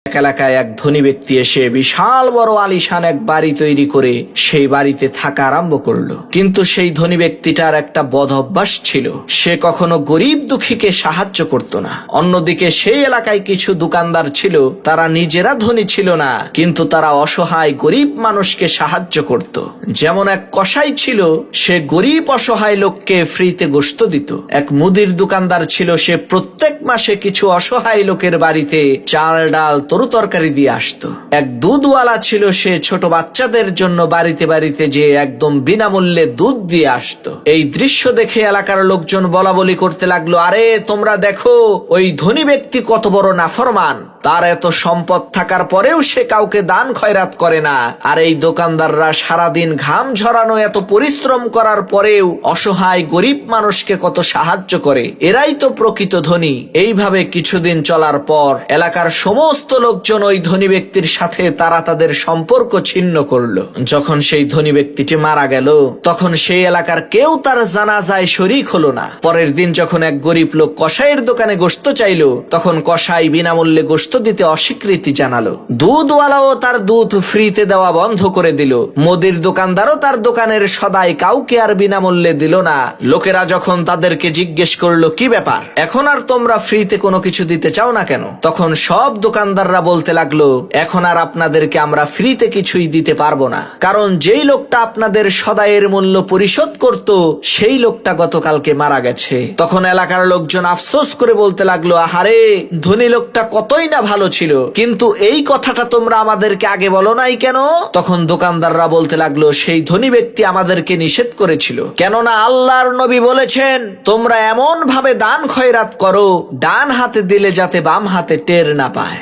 এলাকায় এক ধনী ব্যক্তি এসে বিশাল বড় আলিশান এক বাড়ি তৈরি করে সেই বাড়িতে থাকা আরম্ভ করলো। কিন্তু সেই ধনী ব্যক্তিটার একটা বদ অভ্যাস ছিল, সে কখনো গরিব দুঃখীকে সাহায্য করত না। অন্যদিকে সেই এলাকায় কিছু দোকানদার ছিল, তারা নিজেরা ধনী ছিল না, কিন্তু তারা অসহায় গরিব মানুষকে সাহায্য করত। যেমন এক কসাই ছিল, সে গরিব অসহায় লোককে ফ্রিতে গোশত দিত। এক মুদির দোকানদার ছিল, সে প্রত্যেক মাসে কিছু অসহায় লোকের বাড়িতে চাল ডাল তরু তরকারি দিয়ে আসতো। এক দুধওয়ালা ছিল, সে ছোট বাচ্চাদের জন্য বাড়িতে বাড়িতে যে একদম বিনামূল্যে দুধ দিয়ে আসতো। এই দৃশ্য দেখে এলাকার লোকজন বলা বলি করতে লাগলো, আরে তোমরা দেখো ওই ধনী ব্যক্তি কত বড় নাফরমান, তার এত সম্পদ থাকার পরেও সে কাউকে দান খয়রাত করে না। আর এই দোকানদাররা সারাদিন ঘাম ঝরানো এত পরিশ্রম করার পরেও অসহায় গরিব মানুষকে কত সাহায্য করে, এরাই তো প্রকৃত ধনী। এইভাবে কিছুদিন চলার পর এলাকার সমস্ত লোকজন ওই ধনী ব্যক্তির সাথে তারা তাদের সম্পর্ক ছিন্ন করলো। যখন সেই ধনী ব্যক্তিটি মারা গেল, তখন সেই এলাকার কেউ তার জানাজায় শরীক হলো না। পরের দিন যখন এক গরিব লোক কসাইয়ের দোকানে গোশত চাইলো, তখন কসাই বিনামূল্যে গোশত দিতে অস্বীকৃতি জানালো। দুধওয়ালাও তার দুধ ফ্রিতে দেওয়া বন্ধ করে দিল। মুদির দোকানদারও তার দোকানের সদাই কাউকে আর বিনামূল্যে দিল না। লোকেরা যখন তাদেরকে জিজ্ঞেস করলো, কি ব্যাপার, এখন আর তোমরা ফ্রিতে কোনো কিছু দিতে চাও না কেন? তখন সব দোকানদাররা বলতে লাগলো, এখন আর আপনাদেরকে আমরা ফ্রিতে কিছুই দিতে পারবো না, কারণ যেই লোকটা আপনাদের সদাইয়ের মূল্য পরিশোধ করত, সেই লোকটা গতকালকে মারা গেছে। তখন এলাকার লোকজন আফসোস করে বলতে লাগলো, আহারে ধনী লোকটা কতই না ভালো ছিল, কিন্তু এই কথাটা তোমরা আমাদেরকে আগে বলো নাই কেন? তখন দোকানদাররা বলতে লাগলো, সেই ধনী ব্যক্তি আমাদেরকে নিষেধ করেছিল, কেননা আল্লাহর নবী বলেছেন, তোমরা এমন ভাবে দান খয়রাত করো, ডান হাতে দিলে যাতে বাম হাতে টের না পায়।